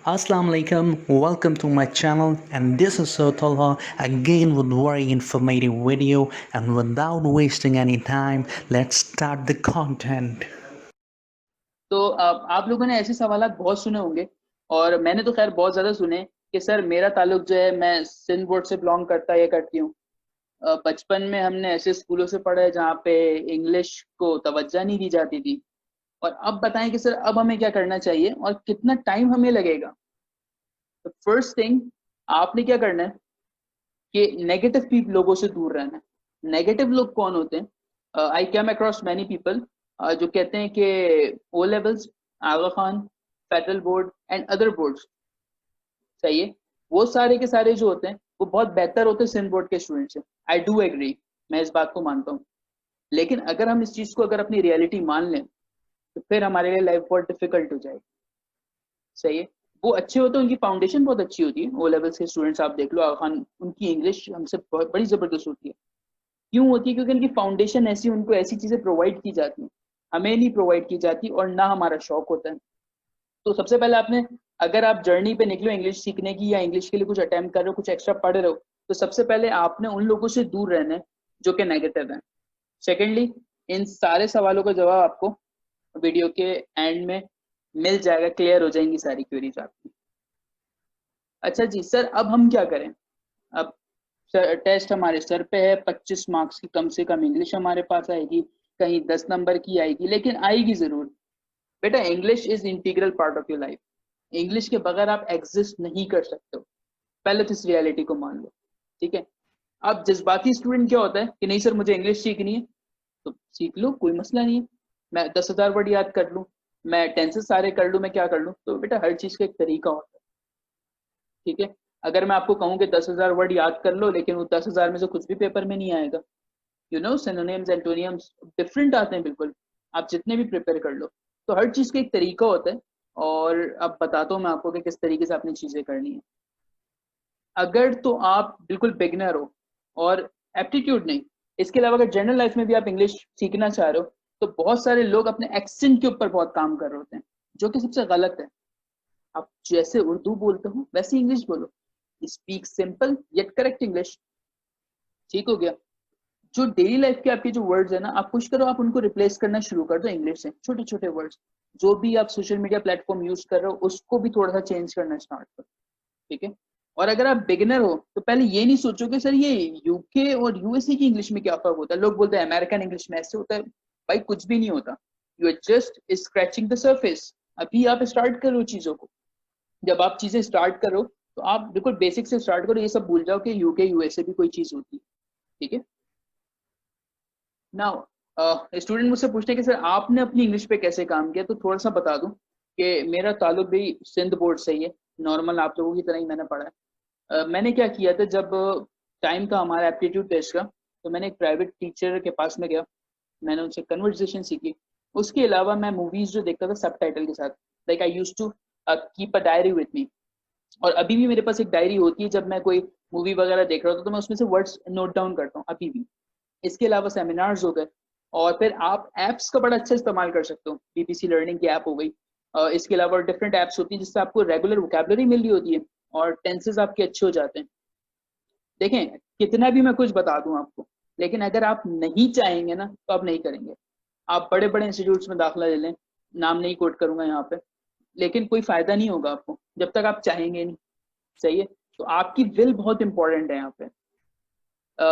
Assalamu alaikum, welcome to my channel, and this is Sir Talha again with very informative video. And without wasting any time, let's start the content. तो आप लोगों ने ऐसे सवालात बहुत सुने होंगे और मैंने तो खैर बहुत ज़्यादा सुने कि सर मेरा ताल्लुक जो है मैं सिंध बोर्ड से बिलोंग करता या करती हूँ। बचपन में हमने ऐसे स्कूलों से पढ़ा है जहाँ पे इंग्लिश को तवज्जो नहीं दी जाती थी। और अब बताएं कि सर अब हमें क्या करना चाहिए और कितना टाइम हमें लगेगा। तो फर्स्ट थिंग आपने क्या करना है कि नेगेटिव लोगों से दूर रहना है। नेगेटिव लोग कौन होते हैं? I came across many people जो कहते हैं कि O levels, Aga Khan, federal board and other boards, सही है, वो सारे के सारे जो होते हैं वो बहुत बेहतर होते हैं सिंध बोर्ड के स्टूडेंट से। आई डू एग्री, मैं इस बात को मानता हूँ। लेकिन अगर हम इस चीज को अगर अपनी रियलिटी मान लें तो फिर हमारे लिए लाइफ बहुत डिफिकल्ट हो जाएगी। सही है, वो अच्छे होते हैं, उनकी फाउंडेशन बहुत अच्छी होती है। ओ लेवल्स के स्टूडेंट्स आप देख लो, आगा खान, उनकी इंग्लिश हमसे बड़ी जबरदस्त होती है। क्यों होती है? क्योंकि उनकी फाउंडेशन ऐसी, उनको ऐसी चीजें प्रोवाइड की जाती हैं, हमें नहीं प्रोवाइड की जाती और ना हमारा शौक होता है। तो सबसे पहले आपने, अगर आप जर्नी पे निकलो इंग्लिश सीखने की या इंग्लिश के लिए कुछ अटेम्प्ट कर रहे हो, कुछ एक्स्ट्रा पढ़ रहे हो, तो सबसे पहले आपने उन लोगों से दूर रहना है जो कि नेगेटिव है। सेकेंडली, इन सारे सवालों का जवाब आपको वीडियो के एंड में मिल जाएगा, क्लियर हो जाएंगी सारी क्वेरीज आपकी। अच्छा जी सर, अब हम क्या करें? अब टेस्ट हमारे सर पे है, 25 मार्क्स की कम से कम इंग्लिश हमारे पास आएगी, कहीं 10 नंबर की आएगी, लेकिन आएगी जरूर। बेटा, English is integral part of your life. English के बगैर आप एग्जिस्ट नहीं कर सकते हो। पहले तो इस रियलिटी को मान लो, ठीक है। अब जज्बाती स्टूडेंट क्या होता है कि नहीं सर मुझे इंग्लिश सीखनी है, तो सीख लो, कोई मसला नहीं है। मैं 10,000 वर्ड याद कर लूँ, मैं टेंसेस सारे कर लूँ, मैं क्या कर लूँ। तो बेटा हर चीज का एक तरीका होता है, ठीक है। अगर मैं आपको कहूँ कि 10,000 वर्ड याद कर लो, लेकिन वो 10,000 में से कुछ भी पेपर में नहीं आएगा। सिनोनिम्स एंटोनियम्स डिफरेंट आते हैं बिल्कुल, आप जितने भी प्रिपेयर कर लो। तो हर चीज का एक तरीका होता है, और अब बताता हूँ मैं आपको कि किस तरीके से आपने चीजें करनी है। अगर तो आप बिल्कुल बिगनर हो और एप्टीट्यूड नहीं, इसके अलावा अगर जनरल लाइफ में भी आप इंग्लिश सीखना चाह रहे हो, तो बहुत सारे लोग अपने एक्सेंट के ऊपर बहुत काम कर रहे होते हैं, जो कि सबसे गलत है। आप जैसे उर्दू बोलते हो वैसे इंग्लिश बोलो। Speak simple yet correct English, ठीक हो गया। जो डेली लाइफ के आपके जो वर्ड्स है ना, आप कुछ करो, आप उनको रिप्लेस करना शुरू कर दो इंग्लिश से, छोटे छोटे वर्ड्स। जो भी आप सोशल मीडिया प्लेटफॉर्म यूज कर रहे हो उसको भी थोड़ा सा चेंज करना स्टार्ट करो, ठीक है। और अगर आप बिगिनर हो तो पहले ये नहीं सोचो कि सर ये यूके और यूएसए की इंग्लिश में क्या फर्क होता है। लोग बोलते हैं अमेरिकन इंग्लिश में ऐसे होता है, भाई कुछ भी नहीं होता। You are just scratching the surface. अभी आप स्टार्ट करो चीजों को। जब आप चीजें स्टार्ट करो तो आप बिल्कुल बेसिक से स्टार्ट करो, ये सब भूल जाओ कि यूके यूएसए भी कोई चीज होती है, ठीक है। नाउ स्टूडेंट मुझसे पूछते हैं कि सर आपने अपनी इंग्लिश पे कैसे काम किया, तो थोड़ा सा बता दूं कि मेरा ताल्लुक भी सिंध बोर्ड से ही है। नॉर्मल आप लोगों की तरह ही मैंने पढ़ा है। मैंने क्या किया था, जब टाइम था हमारा एप्टीट्यूड टेस्ट का, तो मैंने एक प्राइवेट टीचर के पास में गया, मैंने उनसे कन्वर्सेशन सीखी। उसके अलावा मैं मूवीज जो देखता था सब टाइटल के साथ, like I used to keep a diary with me. और अभी भी मेरे पास एक डायरी होती है, जब मैं कोई मूवी वगैरह देख रहा होता तो मैं उसमें से वर्ड्स नोट डाउन करता हूँ अभी भी। इसके अलावा सेमिनार्स हो गए, और फिर आप एप्स का बड़ा अच्छा इस्तेमाल कर सकते हो। बीबीसी लर्निंग की ऐप हो गई, इसके अलावा डिफरेंट एप्स होती हैं जिससे आपको रेगुलर वोकेबलरी मिल रही होती है और टेंसेस आपके अच्छे हो जाते हैं। देखें, कितना भी मैं कुछ बता दूं आपको, लेकिन अगर आप नहीं चाहेंगे ना तो आप नहीं करेंगे। आप बड़े बड़े इंस्टीट्यूट्स में दाखिला ले लें, नाम नहीं कोट करूंगा यहाँ पे, लेकिन कोई फायदा नहीं होगा आपको जब तक आप चाहेंगे नहीं, सही है। तो आपकी विल बहुत इंपॉर्टेंट है यहाँ पे।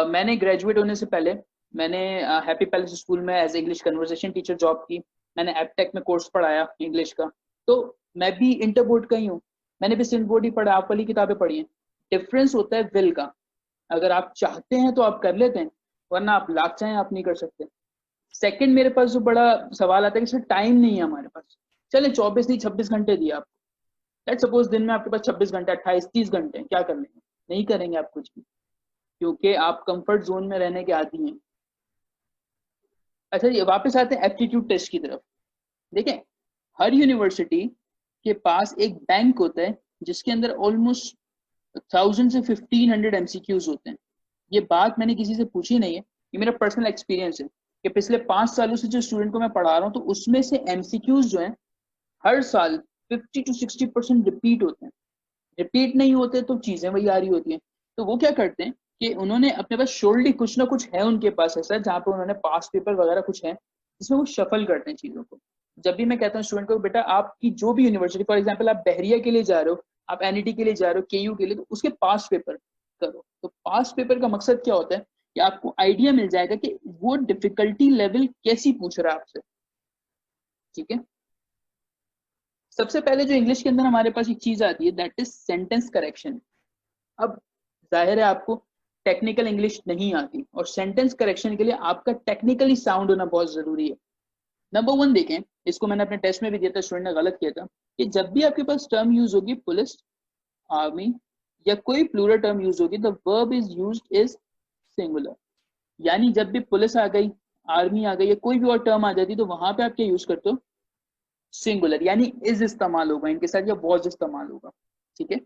मैंने ग्रेजुएट होने से पहले मैंने हैप्पी पैलेस स्कूल में as English conversation teacher job की। मैंने एपटेक में कोर्स पढ़ाया इंग्लिश का। तो मैं भी इंटर बोर्ड का ही हूँ, मैंने भी सिंध बोर्ड ही पढ़ा, आप वाली किताबें पढ़ी हैं। डिफरेंस होता है विल का। अगर आप चाहते हैं तो आप कर लेते हैं, वरना आप लाख चाहें आप नहीं कर सकते। सेकंड, मेरे पास जो बड़ा सवाल आता है कि सर टाइम नहीं है हमारे पास। चले 24 नहीं 26 घंटे दिए आपको, लेट्स सपोज दिन में आपके पास 26 घंटे, 28 30 घंटे, क्या कर लेंगे? नहीं करेंगे आप कुछ भी, क्योंकि आप कंफर्ट जोन में रहने के आदी हैं। अच्छा ये वापस आते हैं एप्टीट्यूड टेस्ट की तरफ। देखें, हर यूनिवर्सिटी के पास एक बैंक होता है जिसके अंदर ऑलमोस्ट 1000 से 1500 एमसीक्यूज होते हैं। ये बात मैंने किसी से पूछी नहीं है, ये मेरा पर्सनल एक्सपीरियंस है कि पिछले 5 सालों से जो स्टूडेंट को मैं पढ़ा रहा हूँ, तो उसमें से एमसीक्यूज जो है हर साल 50 to 60% रिपीट होते हैं। रिपीट नहीं होते तो चीजें वही आ रही होती हैं। तो वो क्या करते हैं कि उन्होंने अपने पास शोल्डली कुछ ना कुछ है उनके पास ऐसा, जहाँ पे उन्होंने पास पेपर वगैरह कुछ है जिसमें वो शफल करते हैं चीजों को। जब भी मैं कहता हूँ स्टूडेंट को बेटा आपकी जो भी यूनिवर्सिटी, फॉर एग्जाम्पल आप बहरिया के लिए जा रहे हो, आप एनईटी के लिए जा रहे हो, केयू के लिए, तो उसके पास पेपर करो। तो पास पेपर का मकसद क्या होता है कि आपको आइडिया मिल जाएगा कि वो डिफिकल्टी लेवल कैसी पूछ रहा है आपसे। ठीक है, सबसे पहले जो इंग्लिश के अंदर हमारे पास एक चीज आती है दैट इज सेंटेंस करेक्शन। अब जाहिर है आपको टेक्निकल इंग्लिश नहीं आती, और सेंटेंस करेक्शन के लिए आपका टेक्निकली साउंड होना बहुत जरूरी है। नंबर वन देखें, इसको मैंने अपने टेस्ट में भी दिया था, स्टूडेंट ने गलत किया था, कि जब भी आपके पास टर्म यूज होगी पुलिस, आर्मी या कोई प्लूरल टर्म यूज होगी, the verb is used is singular. यानी जब भी पुलिस आ गई, आर्मी आ गई या कोई भी और टर्म आ जाती तो वहां पे आप क्या यूज करते हो, सिंगुलर, यानी इज इस्तेमाल होगा इनके साथ या वॉज इस्तेमाल होगा। ठीक है,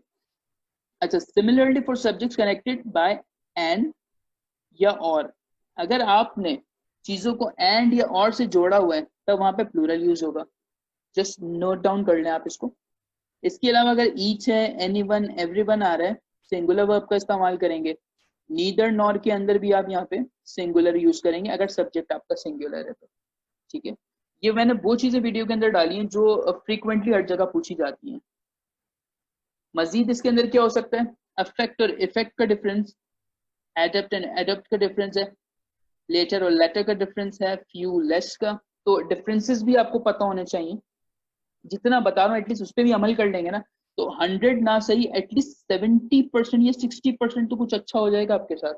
अच्छा, similarly for subjects connected by and या और, अगर आपने चीजों को एंड या और से जोड़ा हुआ है तब वहां पे प्लूरल यूज होगा। जस्ट नोट डाउन कर लें आप इसको। इसके अलावा अगर ईच है, एनीवन, एवरीवन आ रहा है, सिंगुलर वर्ब का इस्तेमाल करेंगे। नीदर नॉर के अंदर भी आप यहाँ पे सिंगुलर यूज करेंगे अगर सब्जेक्ट आपका सिंगुलर है तो। ठीक है, ये मैंने वो चीजें वीडियो के अंदर डाली हैं जो फ्रीक्वेंटली हर जगह पूछी जाती हैं। मजीद इसके अंदर क्या हो सकता है, अफेक्ट और इफेक्ट का डिफरेंस, एडेप्ट एंड एडप्ट का डिफरेंस है, लेटर और लेटर का डिफरेंस है, फ्यू लेस का। तो डिफरेंसेस भी आपको पता होने चाहिए। जितना बता रहा हूँ एटलीस्ट उस पर भी अमल कर लेंगे ना, तो 100 ना सही एटलीस्ट 70% या 60% तो कुछ अच्छा हो जाएगा आपके साथ।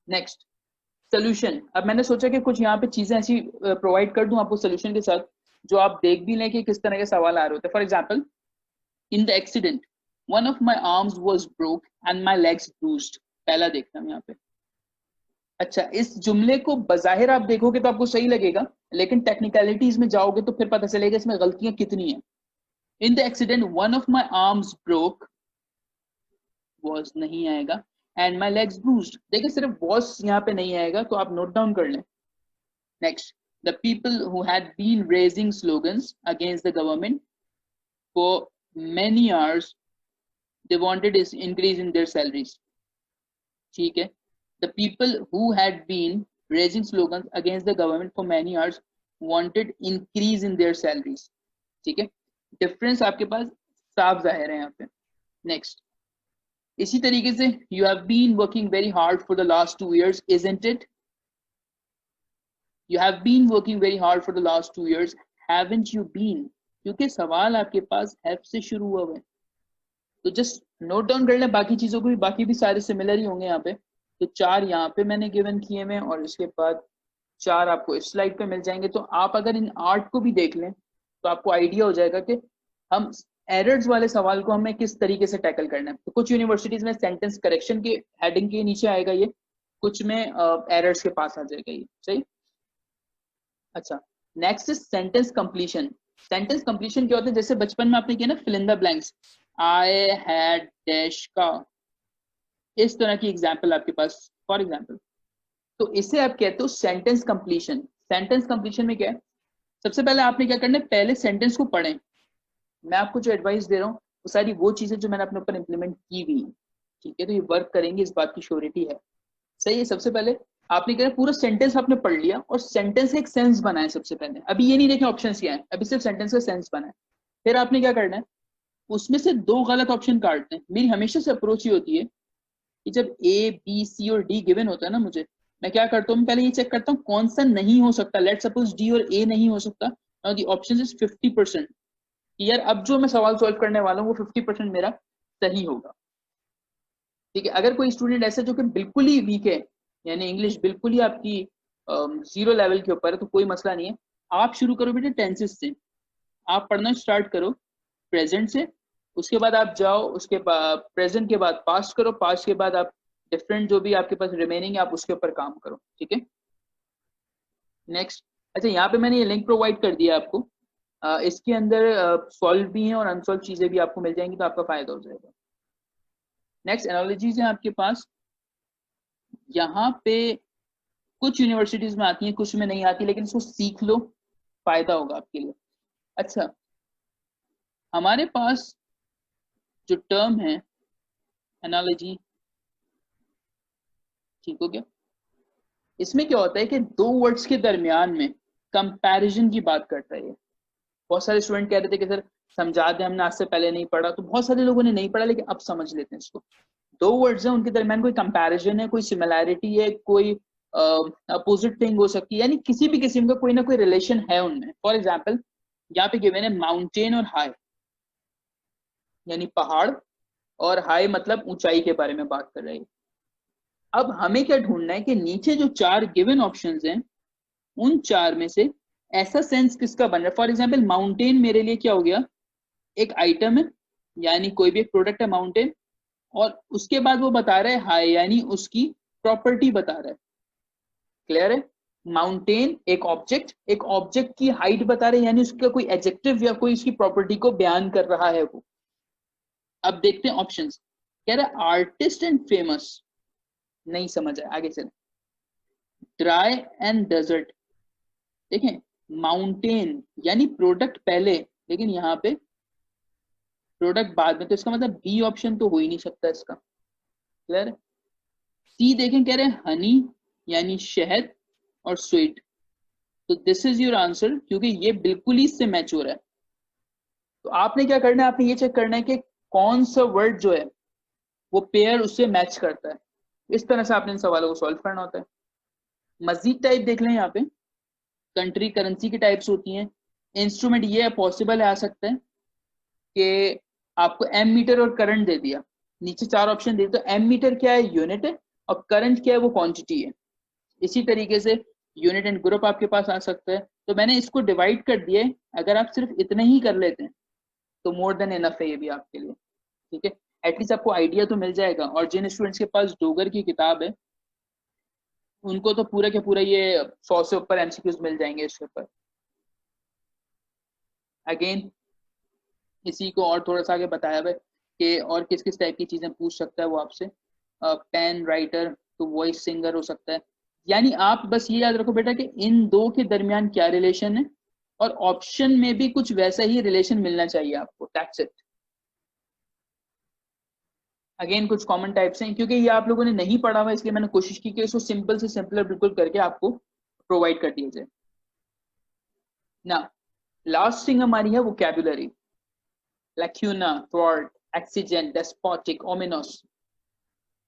Next, solution. अब मैंने सोचा कि कुछ यहाँ पे चीजें ऐसी प्रोवाइड कर दूं आपको सोल्यूशन के साथ, जो आप देख भी लें कि किस तरह के सवाल आ रहे होते हैं। For example, in the accident one of my arms was broke and my legs bruised. पहला देखना हम यहाँ पे। अच्छा, इस जुमले को बजाहिर आप देखोगे तो आपको सही लगेगा, लेकिन टेक्निकलिटीज में जाओगे तो फिर पता चलेगा इसमें गलतियां कितनी हैं। In the accident one of my arms broke, was नहीं आएगा, एंड माई लेग्स ब्रूज्ड, देखिए सिर्फ वॉज यहाँ पे नहीं आएगा, तो आप नोट डाउन कर लें। Next, the people who had been raising slogans against the government for many hours, they wanted is increase in their salaries. ठीक है, the people who had been raising slogans against the government for many years wanted increase in their salaries. ठीक है, difference आपके पास साफ जाहिर है यहाँ पे। नेक्स्ट, इसी तरीके से you have been working very hard for the last 2 years, isn't it? You have been working very hard for the last 2 years, haven't you been? क्योंकि सवाल आपके पास have से शुरू हुआ है, तो जस्ट नोट डाउन कर लें। बाकी चीजों को भी, बाकी भी सारे सिमिलर ही होंगे यहाँ पे। तो 4 यहाँ पे मैंने गिवन किए हैं और इसके बाद 4 आपको इस स्लाइड पे मिल जाएंगे। तो आप अगर इन 8 को भी देख लें तो आपको आइडिया हो जाएगा कि हम एरर्स वाले सवाल को हमें किस तरीके से टैकल करना है। तो कुछ यूनिवर्सिटीज में सेंटेंस करेक्शन के हेडिंग के नीचे आएगा ये, कुछ में एरर्स के पास आ जाएगा ये। सही, अच्छा, next is sentence completion. Sentence completion क्या होता है, जैसे बचपन में आपने किया ना fill in the blanks, I had dash का, इस तरह की एग्जाम्पल आपके पास फॉर एग्जाम्पल, तो इसे आप कहते हो सेंटेंस कंप्लीशन। सेंटेंस कंप्लीशन में क्या है, सबसे पहले आपने क्या करना है, पहले सेंटेंस को पढ़ें। मैं आपको जो एडवाइस दे रहा हूँ वो सारी वो चीजें जो मैंने अपने ऊपर इंप्लीमेंट की हुई है। ठीक है, तो ये वर्क करेंगे, इस बात की श्योरिटी है। सही है, सबसे पहले आपने क्या पूरा सेंटेंस आपने पढ़ लिया और सेंटेंस का एक सेंस बनाया सबसे पहले। अभी ये नहीं देखें ऑप्शंस क्या है, अभी सिर्फ सेंटेंस का सेंस बनाए। फिर आपने क्या करना है, उसमें से 2 गलत ऑप्शन काटते हैं। मेरी हमेशा से अप्रोच ये होती है कि जब ए बी सी और डी गिवन होता है ना मुझे, मैं क्या करता हूँ, मैं पहले ये चेक करता हूँ कौन सा नहीं हो सकता। लेट सपोज डी और ए नहीं हो सकता, द ऑप्शन इज 50%, यार अब जो मैं सवाल सॉल्व करने वाला हूँ वो 50% मेरा सही होगा। ठीक है, अगर कोई स्टूडेंट ऐसा जो कि बिल्कुल ही वीक है, यानी इंग्लिश बिल्कुल ही आपकी 0 लेवल के ऊपर है, तो कोई मसला नहीं है। आप शुरू करो बेटे टेंसेस से, आप पढ़ना स्टार्ट करो प्रेजेंट से, उसके बाद आप जाओ, उसके बाद प्रेजेंट के बाद पास्ट करो, पास्ट के बाद आप डिफरेंट जो भी आपके पास रिमेनिंग है आप उसके ऊपर काम करो। ठीक है, नेक्स्ट, अच्छा यहाँ पे मैंने ये लिंक प्रोवाइड कर दिया आपको, इसके अंदर सॉल्व भी हैं और अनसॉल्व चीजें भी आपको मिल जाएंगी, तो आपका फायदा हो जाएगा। नेक्स्ट, एनालॉजीज हैं आपके पास, यहाँ पे कुछ यूनिवर्सिटीज में आती हैं, कुछ में नहीं आती, लेकिन इसको सीख लो, फायदा होगा आपके लिए। अच्छा, हमारे पास जो टर्म है एनालॉजी, ठीक हो गया, इसमें क्या होता है कि दो वर्ड्स के दरमियान में कंपैरिजन की बात करता है ये। बहुत सारे स्टूडेंट कह रहे थे कि सर समझा दें, हमने आज से पहले नहीं पढ़ा, तो बहुत सारे लोगों ने नहीं पढ़ा लेकिन अब समझ लेते हैं इसको। दो वर्ड्स हैं, उनके दरमियान कोई कंपैरिजन है, कोई सिमिलैरिटी है, कोई अपोजिट थिंग हो सकती है, यानी किसी भी किस्म का कोई ना कोई रिलेशन है उनमें। फॉर एग्जाम्पल यहाँ पे गिवन है माउंटेन और हाई, यानी पहाड़, और हाई मतलब ऊंचाई के बारे में बात कर रहे हैं। अब हमें क्या ढूंढना है कि नीचे जो चार गिवन ऑप्शंस हैं उन चार में से ऐसा सेंस किसका बन रहा है। फॉर एग्जाम्पल माउंटेन मेरे लिए क्या हो गया, एक आइटम है, यानी कोई भी एक प्रोडक्ट है माउंटेन, और उसके बाद वो बता रहा है हाई, यानी उसकी प्रॉपर्टी बता रहा है। क्लियर है? माउंटेन एक ऑब्जेक्ट की हाइट बता रहे हैं, यानी उसका कोई एडजेक्टिव या कोई उसकी प्रॉपर्टी को बयान कर रहा है वो। अब देखते हैं ऑप्शंस। कह रहा है आर्टिस्ट एंड फेमस, नहीं समझ आया, आगे चले। ड्राई एंड डेजर्ट, देखें माउंटेन यानी प्रोडक्ट पहले, लेकिन यहाँ पे प्रोडक्ट बाद में, तो इसका मतलब बी ऑप्शन तो हो ही नहीं सकता इसका। क्लियर? सी देखें, कह रहे हैं हनी यानी शहद और स्वीट, तो दिस इज योर आंसर, क्योंकि ये बिल्कुल ही इससे मैच हो रहा है। तो आपने क्या करना है, आपने ये चेक करना है कि कौन सा वर्ड जो है वो पेयर उससे मैच करता है। इस तरह से आपने इन सवालों को सॉल्व करना होता है। मजीद टाइप देख लें, यहाँ पे कंट्री करेंसी की टाइप्स होती हैं। इंस्ट्रूमेंट ये पॉसिबल है, आ सकता है कि आपको एम मीटर और करंट दे दिया, नीचे चार ऑप्शन दे, तो एम मीटर क्या है, यूनिट है, और करंट क्या है, वो क्वांटिटी है। इसी तरीके से यूनिट एंड ग्रुप आपके पास आ सकता है। तो मैंने इसको डिवाइड कर दिया है, अगर आप सिर्फ इतने ही कर लेते हैं तो मोर देन इनफ है ये भी आपके लिए। ठीक है, एटलीस्ट आपको आइडिया तो मिल जाएगा। और जिन स्टूडेंट्स के पास डोगर की किताब है उनको तो पूरा के पूरा ये 100 से ऊपर एमसीक्यूज मिल जाएंगे इसके ऊपर। अगेन इसी को और थोड़ा सा आगे बताया हुआ है कि और किस किस टाइप की चीजें पूछ सकता है वो आपसे। पेन राइटर, तो वॉइस सिंगर हो सकता है। यानी आप बस ये याद रखो बेटा कि इन दो के दरमियान क्या रिलेशन है, और ऑप्शन में भी कुछ वैसा ही रिलेशन मिलना चाहिए आपको, दैट्स इट। अगेन कुछ कॉमन टाइप्स हैं, क्योंकि ये आप लोगों ने नहीं पढ़ा हुआ इसलिए मैंने कोशिश की कि इसको सिंपल से सिंपलर बिल्कुल करके आपको प्रोवाइड कर दिया जाए ना। लास्ट थिंग हमारी है vocabulary. Lacuna, thwart, exigent, despotic, ominous.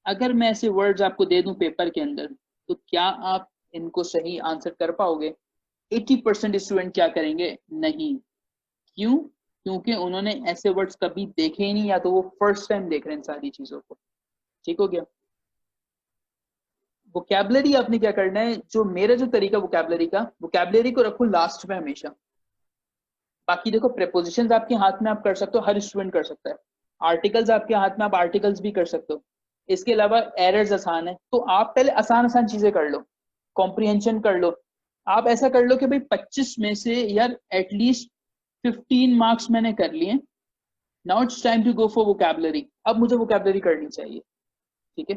अगर मैं ऐसे वर्ड्स आपको दे दूं पेपर के अंदर, तो क्या आप इनको सही आंसर कर पाओगे? 80% स्टूडेंट क्या करेंगे, नहीं। क्यों? क्योंकि उन्होंने ऐसे वर्ड्स कभी देखे ही नहीं, या तो वो फर्स्ट टाइम देख रहे हैं इन सारी चीजों को। ठीक हो गया? वोकैबुलरी आपने क्या करना है, जो मेरा जो तरीका वोकैबुलरी का, वोकैबुलरी को रखो लास्ट में हमेशा। बाकी देखो प्रेपोजिशंस आपके हाथ में, आप कर सकते हो, हर स्टूडेंट कर सकता है। आर्टिकल्स आपके हाथ में, आप आर्टिकल्स भी कर सकते हो। इसके अलावा एरर्स आसान है, तो आप पहले आसान आसान चीजें कर लो, कॉम्प्रिहेंशन कर लो। आप ऐसा कर लो कि भाई 25 में से यार एटलीस्ट 15 मार्क्स मैंने कर लिए, now it's time to go for vocabulary. अब मुझे वोकैबुलरी करनी चाहिए। ठीक है,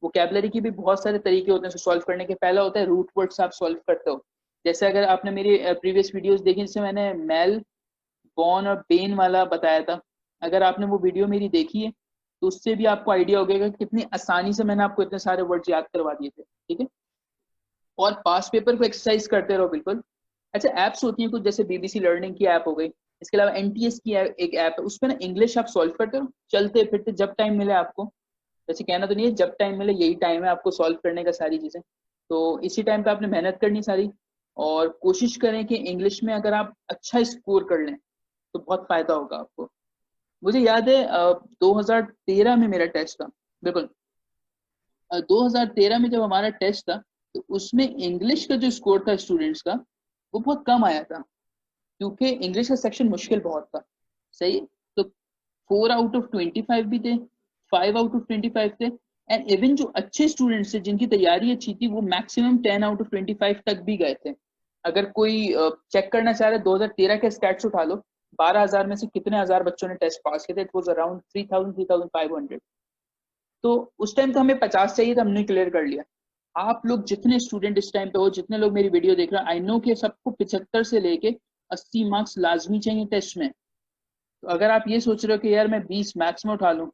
वोकैबुलरी की भी बहुत सारे तरीके होते हैं सॉल्व करने के। पहला होता है रूट वर्ड्स आप सॉल्व करते हो। जैसे अगर आपने मेरी प्रीवियस वीडियोस देखी जिससे मैंने मेल, बॉन और बेन वाला बताया था, अगर आपने वो वीडियो मेरी देखी है तो उससे भी आपको आइडिया हो गया कि कितनी आसानी से मैंने आपको इतने सारे वर्ड्स याद करवा दिए थे। ठीक है, और पास पेपर को एक्सरसाइज करते रहो बिल्कुल। अच्छा, एप्स होती हैं कुछ, जैसे बीबीसी लर्निंग की ऐप हो गई, इसके अलावा एनटीएस की एक ऐप है, उसमें ना इंग्लिश आप सॉल्व करते रहो, चलते फिरते, जब टाइम मिले आपको। वैसे कहना तो नहीं है, जब टाइम मिले यही टाइम है आपको सॉल्व करने का सारी चीजें। तो इसी टाइम पे आपने मेहनत करनी सारी, और कोशिश करें कि इंग्लिश में अगर आप अच्छा स्कोर कर लें तो बहुत फायदा होगा आपको। मुझे याद है 2013 में मेरा टेस्ट था, बिल्कुल 2013 में जब हमारा टेस्ट था, तो उसमें इंग्लिश का जो स्कोर था स्टूडेंट्स का वो बहुत कम आया था, क्योंकि इंग्लिश का सेक्शन मुश्किल बहुत था। सही है? तो 4 आउट ऑफ 25 भी थे, 5 आउट ऑफ 25 थे, एंड इवन जो अच्छे स्टूडेंट्स थे जिनकी तैयारी अच्छी थी वो मैक्सिमम 10 आउट ऑफ 25 तक भी गए थे। अगर कोई चेक करना चाह रहे 2013 के स्टैट्स उठा लो, 12,000 में से कितने हजार बच्चों ने टेस्ट पास किए थे, इट वाज अराउंड 3,000 3,500। तो उस टाइम तो हमें 50 चाहिए था, हमने क्लियर कर लिया। आप लोग जितने स्टूडेंट इस टाइम पे हो, जितने लोग मेरी वीडियो देख रहे हैं, आई नो कि सबको 75 से लेके 80 मार्क्स लाजमी चाहिए टेस्ट में। तो अगर आप ये सोच रहे हो कि यार मैं 20 मैथ्स में उठा लूँ,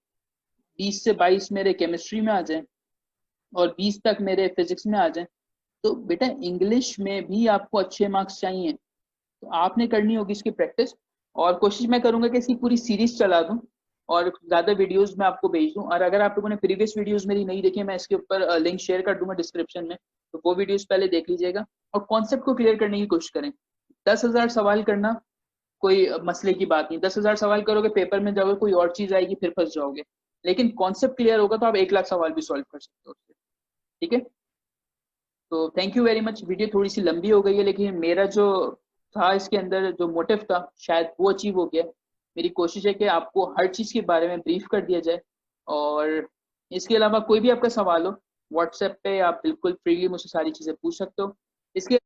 20 से 22 मेरे केमिस्ट्री में आ जाए और 20 तक मेरे फिजिक्स में आ जाए, तो बेटा इंग्लिश में भी आपको अच्छे मार्क्स चाहिए, तो आपने करनी होगी इसकी प्रैक्टिस। और कोशिश मैं करूंगा कि इसकी पूरी सीरीज चला दूं और ज़्यादा वीडियोस मैं आपको भेज दूं। और अगर आप लोगों ने प्रीवियस वीडियोस मेरी नहीं देखी, मैं इसके ऊपर लिंक शेयर कर दूंगा डिस्क्रिप्शन में, तो वो वीडियोस पहले देख लीजिएगा और कॉन्सेप्ट को क्लियर करने की कोशिश करें। 10,000 सवाल करना कोई मसले की बात नहीं, 10,000 सवाल करोगे पेपर में जाओगे कोई और चीज आएगी फिर फंस जाओगे, लेकिन कॉन्सेप्ट क्लियर होगा तो आप 1 लाख सवाल भी सॉल्व कर सकते हो उससे। ठीक है, तो thank you very much. Video थोड़ी सी लंबी हो गई है, लेकिन मेरा जो था इसके अंदर जो मोटिव था शायद वो अचीव हो गया। मेरी कोशिश है कि आपको हर चीज़ के बारे में ब्रीफ कर दिया जाए, और इसके अलावा कोई भी आपका सवाल हो व्हाट्सएप पे आप बिल्कुल फ्रीली मुझसे सारी चीज़ें पूछ सकते हो। इसके